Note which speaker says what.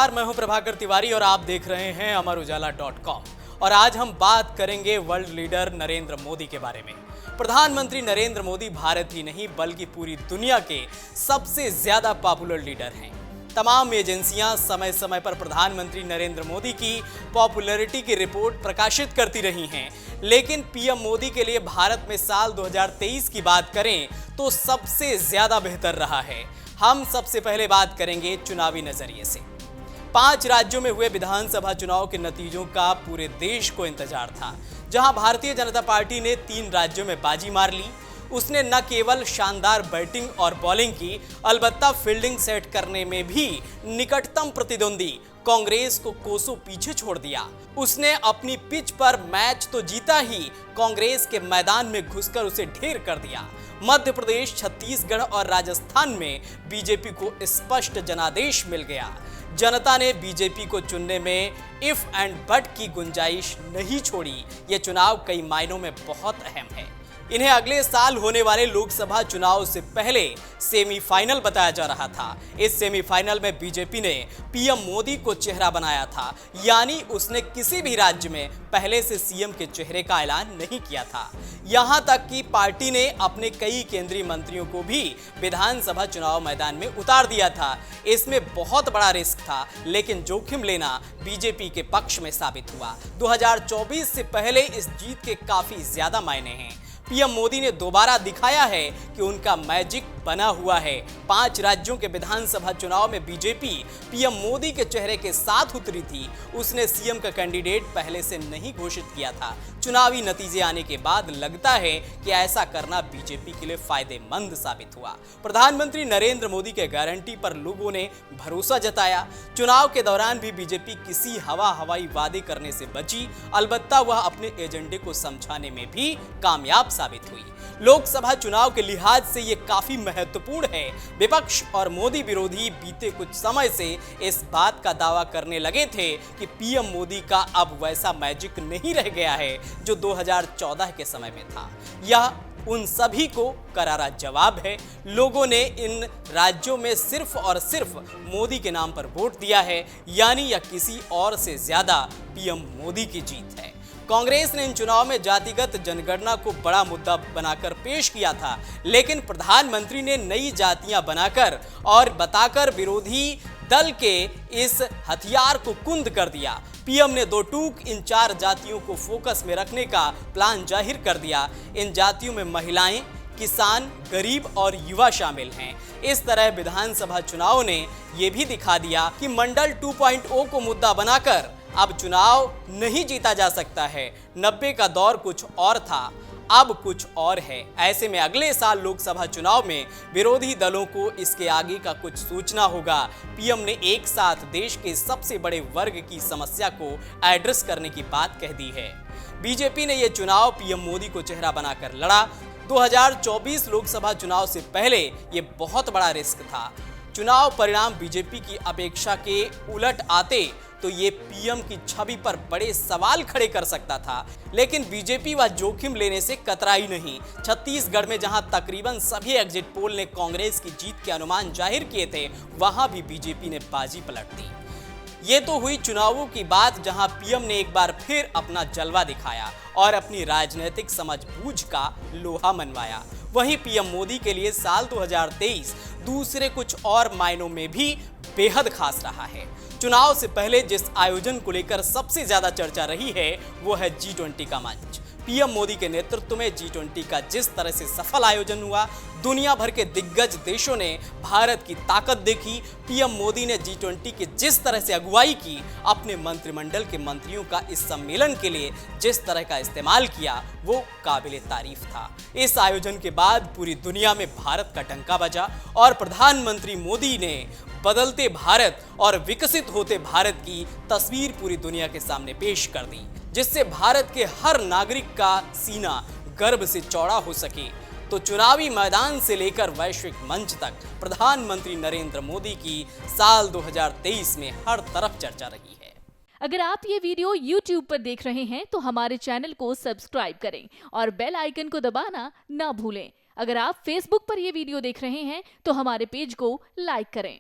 Speaker 1: नमस्कार, मैं हूं प्रभाकर तिवारी और आप देख रहे हैं अमरउजाला.com। और आज हम बात करेंगे वर्ल्ड लीडर नरेंद्र मोदी के बारे में। प्रधानमंत्री नरेंद्र मोदी भारत ही नहीं बल्कि पूरी दुनिया के सबसे ज्यादा पॉपुलर लीडर हैं। तमाम एजेंसियां समय समय पर प्रधानमंत्री नरेंद्र मोदी की पॉपुलैरिटी की रिपोर्ट प्रकाशित करती रही हैं, लेकिन पीएम मोदी के लिए भारत में साल 2023 की बात करें तो सबसे ज्यादा बेहतर रहा है। हम सबसे पहले बात करेंगे चुनावी नजरिए से। 5 राज्यों में हुए विधानसभा चुनाव के नतीजों का पूरे देश को इंतजार था। जहां भारतीय जनता पार्टी ने 3 राज्यों में बाजी मार ली, उसने न केवल शानदार बैटिंग और बॉलिंग की, अलबत्ता फील्डिंग सेट करने में भी निकटतम प्रतिद्वंदी कांग्रेस को कोसों पीछे छोड़ दिया। उसने अपनी पिच पर मैच तो जीता ही, कांग्रेस के मैदान में घुसकर उसे ढेर कर दिया। मध्य प्रदेश, छत्तीसगढ़ और राजस्थान में बीजेपी को स्पष्ट जनादेश मिल गया। जनता ने बीजेपी को चुनने में इफ एंड बट की गुंजाइश नहीं छोड़ी। यह चुनाव कई मायनों में बहुत अहम है। इन्हें अगले साल होने वाले लोकसभा चुनाव से पहले सेमीफाइनल बताया जा रहा था। इस सेमीफाइनल में बीजेपी ने पीएम मोदी को चेहरा बनाया था, यानी उसने किसी भी राज्य में पहले से सीएम के चेहरे का ऐलान नहीं किया था। यहां तक कि पार्टी ने अपने कई केंद्रीय मंत्रियों को भी विधानसभा चुनाव मैदान में उतार दिया था। इसमें बहुत बड़ा रिस्क था, लेकिन जोखिम लेना बीजेपी के पक्ष में साबित हुआ। 2024 से पहले इस जीत के काफी ज्यादा मायने हैं। पीएम मोदी ने दोबारा दिखाया है कि उनका मैजिक बना हुआ है। 5 राज्यों के विधानसभा चुनाव में बीजेपी पीएम मोदी के चेहरे के साथ उतरी थी। उसने सीएम का कैंडिडेट पहले से नहीं घोषित किया था। चुनावी नतीजे आने के बाद लगता है कि ऐसा करना बीजेपी के लिए फायदेमंद साबित हुआ। प्रधानमंत्री नरेंद्र मोदी के गारंटी पर लोगों ने भरोसा जताया। चुनाव के दौरान भी बीजेपी किसी हवाई वादे करने से बची, अलबत्ता वह अपने एजेंडे को समझाने में भी कामयाब साबित हुई। लोकसभा चुनाव के लिहाज से ये काफी महत्वपूर्ण है। विपक्ष और मोदी विरोधी बीते कुछ समय से इस बात का दावा करने लगे थे कि पीएम मोदी का अब वैसा मैजिक नहीं रह गया है जो 2014 के समय में था। यह उन सभी को करारा जवाब है। लोगों ने इन राज्यों में सिर्फ और सिर्फ मोदी के नाम पर वोट दिया है, यानी यह किसी और से ज्यादा पीएम मोदी की जीत है। कांग्रेस ने इन चुनाव में जातिगत जनगणना को बड़ा मुद्दा बनाकर पेश किया था, लेकिन प्रधानमंत्री ने नई जातियां बनाकर और बताकर विरोधी दल के इस हथियार को कुंद कर दिया। पीएम ने 2 टूक इन 4 जातियों को फोकस में रखने का प्लान जाहिर कर दिया। इन जातियों में महिलाएं, किसान, गरीब और युवा शामिल हैं। इस तरह विधानसभा चुनाव ने यह भी दिखा दिया कि मंडल 2.0 को मुद्दा बनाकर अब चुनाव नहीं जीता जा सकता है। 90 का दौर कुछ और था, अब कुछ और है। ऐसे में अगले साल लोकसभा चुनाव में विरोधी दलों को इसके आगे का कुछ सोचना होगा। पीएम ने एक साथ देश के सबसे बड़े वर्ग की समस्या को एड्रेस करने की बात कह दी है। बीजेपी ने यह चुनाव पीएम मोदी को चेहरा बनाकर लड़ा। 2024 लोकसभा चुनाव से पहले यह बहुत बड़ा रिस्क था। चुनाव परिणाम बीजेपी की अपेक्षा के उलट आते तो ये पीएम की छवि पर बड़े सवाल खड़े कर सकता था, लेकिन बीजेपी वह जोखिम लेने से कतराई नहीं। छत्तीसगढ़ में जहां तकरीबन सभी एग्जिट पोल ने कांग्रेस की जीत के अनुमान जाहिर किए थे, वहां भी बीजेपी ने बाजी पलट दी। ये तो हुई चुनावों की बात, जहां पीएम ने एक बार फिर अपना जलवा दिखाया और अपनी राजनीतिक समझबूझ का लोहा मनवाया। वहीं पीएम मोदी के लिए साल 2023 दूसरे कुछ और मायनों में भी बेहद खास रहा है। चुनाव से पहले जिस आयोजन को लेकर सबसे ज्यादा चर्चा रही है वो है G20 का मंच। पीएम मोदी के नेतृत्व में G20 का जिस तरह से सफल आयोजन हुआ, दुनिया भर के दिग्गज देशों ने भारत की ताकत देखी। पीएम मोदी ने G20 की जिस तरह से अगुवाई की, अपने मंत्रिमंडल के मंत्रियों का इस सम्मेलन के लिए जिस तरह का इस्तेमाल किया, वो काबिले तारीफ था। इस आयोजन के बाद पूरी दुनिया में भारत का डंका बजा और प्रधानमंत्री मोदी ने बदलते भारत और विकसित होते भारत की तस्वीर पूरी दुनिया के सामने पेश कर दी, जिससे भारत के हर नागरिक का सीना गर्व से चौड़ा हो सके। तो चुनावी मैदान से लेकर वैश्विक मंच तक प्रधानमंत्री नरेंद्र मोदी की साल 2023 में हर तरफ चर्चा रही है।
Speaker 2: अगर आप ये वीडियो YouTube पर देख रहे हैं तो हमारे चैनल को सब्सक्राइब करें और बेल आइकन को दबाना ना भूलें। अगर आप Facebook पर ये वीडियो देख रहे हैं तो हमारे पेज को लाइक करें।